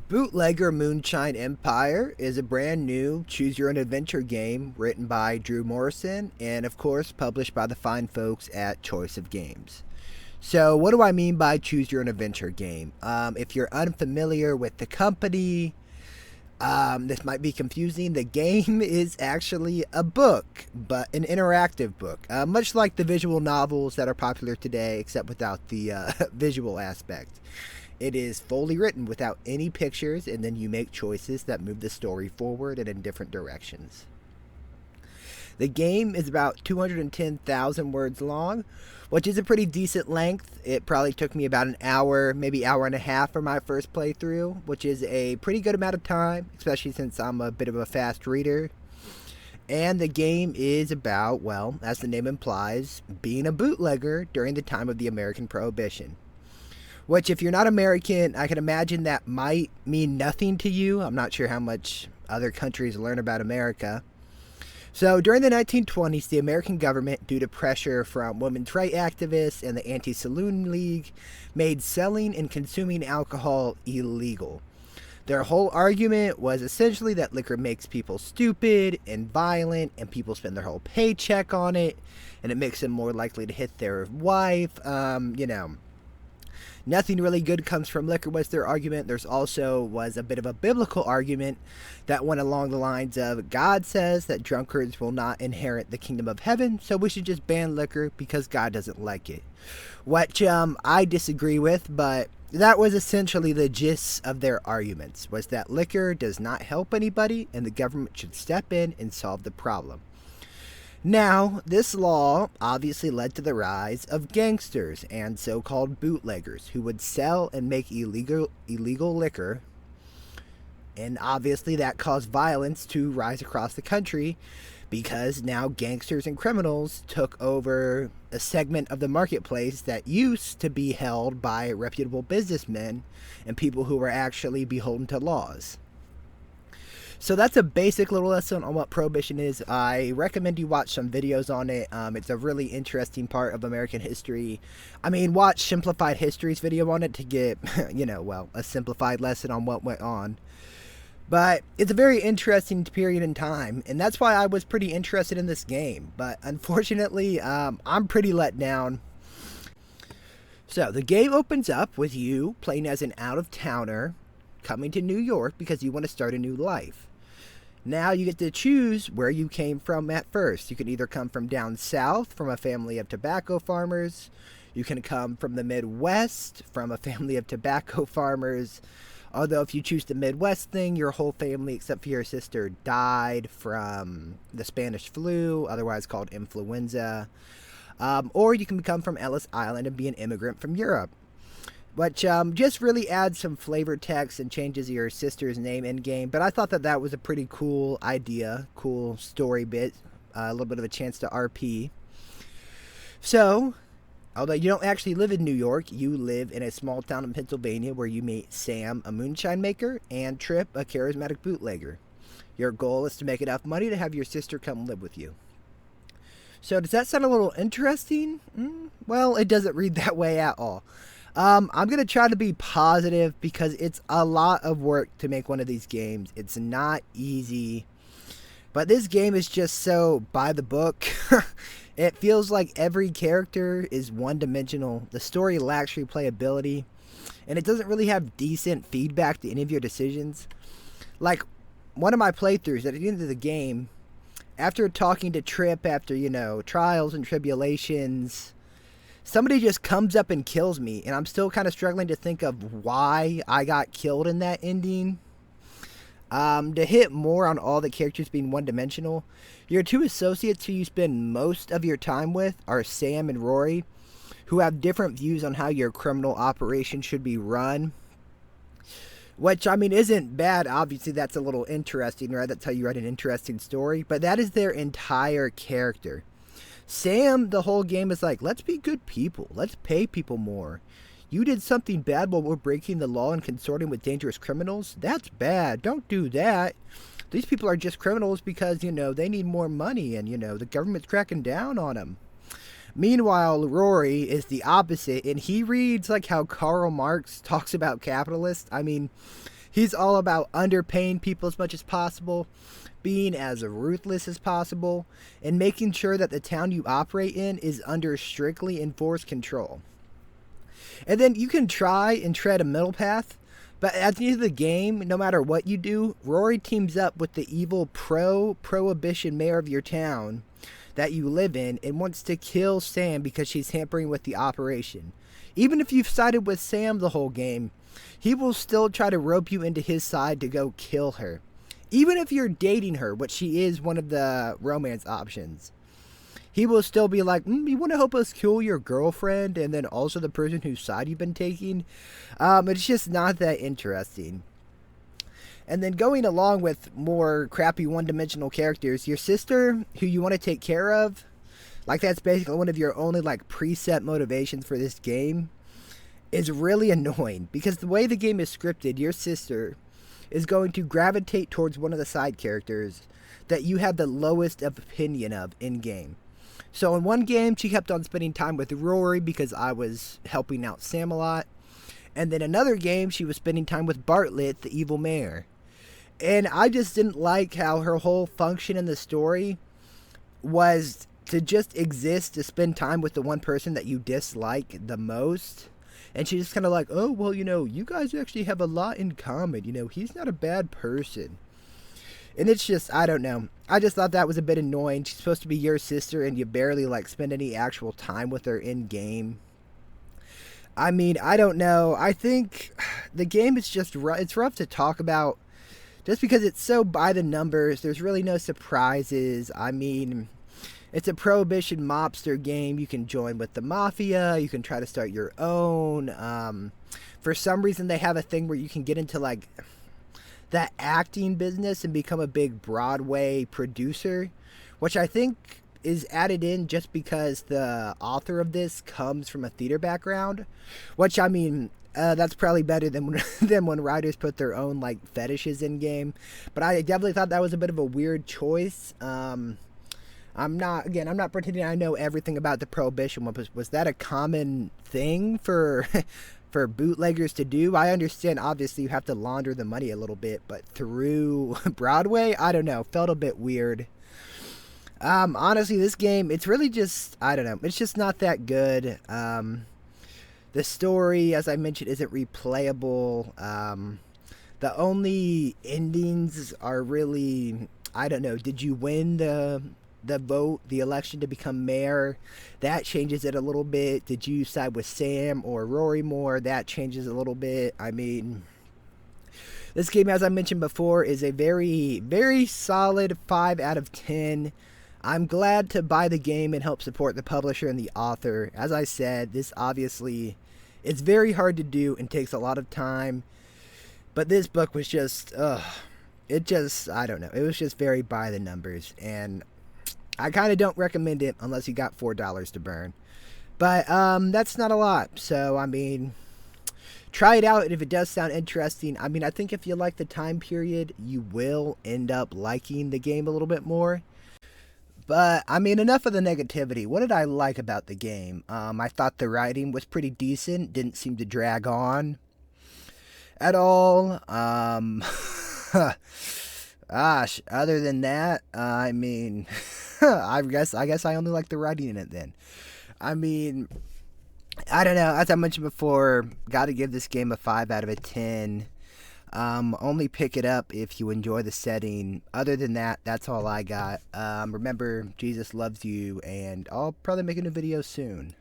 Bootlegger Moonshine Empire is a brand new choose your own adventure game written by Drew Morrison and, of course, published by the fine folks at Choice of Games. So, what do I mean by choose your own adventure game? If you're unfamiliar with the company, this might be confusing. The game is actually a book, but an interactive book, much like the visual novels that are popular today, except without the visual aspect. It is fully written without any pictures, and then you make choices that move the story forward and in different directions. The game is about 210,000 words long, which is a pretty decent length. It probably took me about an hour, maybe hour and a half for my first playthrough, which is a pretty good amount of time, especially since I'm a bit of a fast reader. And the game is about, well, as the name implies, being a bootlegger during the time of the American Prohibition. Which, if you're not American, I can imagine that might mean nothing to you. I'm not sure how much other countries learn about America. So, during the 1920s, the American government, due to pressure from women's rights activists and the Anti-Saloon League, made selling and consuming alcohol illegal. Their whole argument was essentially that liquor makes people stupid and violent, and people spend their whole paycheck on it, and it makes them more likely to hit their wife, Nothing really good comes from liquor was their argument. There's also was a bit of a biblical argument that went along the lines of God says that drunkards will not inherit the kingdom of heaven, so we should just ban liquor because God doesn't like it. Which I disagree with, but that was essentially the gist of their arguments, was that liquor does not help anybody and the government should step in and solve the problem. Now, this law obviously led to the rise of gangsters and so-called bootleggers who would sell and make illegal liquor, and obviously that caused violence to rise across the country because now gangsters and criminals took over a segment of the marketplace that used to be held by reputable businessmen and people who were actually beholden to laws. So that's a basic little lesson on what Prohibition is. I recommend you watch some videos on it. It's a really interesting part of American history. I mean, watch Simplified History's video on it to get, a simplified lesson on what went on. But it's a very interesting period in time, and that's why I was pretty interested in this game. But unfortunately, I'm pretty let down. So the game opens up with you playing as an out-of-towner coming to New York because you want to start a new life. Now you get to choose where you came from at first. You can either come from down south from a family of tobacco farmers. You can come from the Midwest from a family of tobacco farmers. Although if you choose the Midwest thing, your whole family except for your sister died from the Spanish flu, otherwise called influenza. Or you can come from Ellis Island and be an immigrant from Europe. Which just really adds some flavor text and changes your sister's name in-game. But I thought that was a pretty cool idea, cool story bit, a little bit of a chance to RP. So, although you don't actually live in New York, you live in a small town in Pennsylvania where you meet Sam, a moonshine maker, and Trip, a charismatic bootlegger. Your goal is to make enough money to have your sister come live with you. So does that sound a little interesting? Well, it doesn't read that way at all. I'm going to try to be positive because it's a lot of work to make one of these games. It's not easy. But this game is just so by the book. It feels like every character is one-dimensional. The story lacks replayability. And it doesn't really have decent feedback to any of your decisions. Like, one of my playthroughs, at the end of the game, after talking to Trip after, trials and tribulations, somebody just comes up and kills me, and I'm still kind of struggling to think of why I got killed in that ending. To hit more on all the characters being one-dimensional, your two associates who you spend most of your time with are Sam and Rory, who have different views on how your criminal operation should be run. Which, isn't bad. Obviously, that's a little interesting, right? That's how you write an interesting story. But that is their entire character. Sam, the whole game is like, let's be good people. Let's pay people more. You did something bad while we're breaking the law and consorting with dangerous criminals? That's bad. Don't do that. These people are just criminals because, they need more money and, the government's cracking down on them. Meanwhile, Rory is the opposite, and he reads like how Karl Marx talks about capitalists. He's all about underpaying people as much as possible, being as ruthless as possible, and making sure that the town you operate in is under strictly enforced control. And then you can try and tread a middle path, but at the end of the game, no matter what you do, Rory teams up with the evil prohibition mayor of your town that you live in and wants to kill Sam because she's hampering with the operation. Even if you've sided with Sam the whole game, he will still try to rope you into his side to go kill her. Even if you're dating her, which she is one of the romance options, he will still be like, you want to help us kill your girlfriend and then also the person whose side you've been taking? It's just not that interesting. And then going along with more crappy one-dimensional characters, your sister, who you want to take care of, like that's basically one of your only like preset motivations for this game, is really annoying. Because the way the game is scripted, your sister is going to gravitate towards one of the side characters that you have the lowest opinion of in-game. So in one game, she kept on spending time with Rory because I was helping out Sam a lot. And then another game, she was spending time with Bartlett, the evil mayor. And I just didn't like how her whole function in the story was to just exist to spend time with the one person that you dislike the most. And she's just kind of like, oh, well, you guys actually have a lot in common. He's not a bad person. And it's just, I don't know. I just thought that was a bit annoying. She's supposed to be your sister and you barely like spend any actual time with her in game. I mean, I don't know. I think the game is just it's rough to talk about just because it's so by the numbers. There's really no surprises. I mean, it's a prohibition mobster game. You can join with the mafia. You can try to start your own. For some reason, they have a thing where you can get into like that acting business and become a big Broadway producer, which I think is added in just because the author of this comes from a theater background, which I mean, that's probably better than when writers put their own like fetishes in game. But I definitely thought that was a bit of a weird choice. I'm not pretending I know everything about the Prohibition. Was that a common thing for for bootleggers to do? I understand obviously you have to launder the money a little bit, but through Broadway, I don't know, felt a bit weird. Honestly, this game, it's really just, I don't know, it's just not that good. The story, as I mentioned, isn't replayable. The only endings are really, I don't know, did you win the vote, the election to become mayor? That changes it a little bit. Did you side with Sam or Rory more? That changes a little bit. I mean, this game, as I mentioned before, is a very, very solid 5 out of 10. I'm glad to buy the game and help support the publisher and the author. As I said, this obviously, it's very hard to do and takes a lot of time. But this book was just, it just, I don't know. It was just very by the numbers. And I kind of don't recommend it unless you got $4 to burn. But that's not a lot. So, I mean, try it out. And if it does sound interesting, I mean, I think if you like the time period, you will end up liking the game a little bit more. But, I mean, enough of the negativity. What did I like about the game? I thought the writing was pretty decent. Didn't seem to drag on at all. Gosh, other than that, I mean, I guess I only like the writing in it then. I mean, I don't know. As I mentioned before, got to give this game a 5 out of a 10. Only pick it up if you enjoy the setting. Other than that, that's all I got. Remember, Jesus loves you, and I'll probably make a new video soon.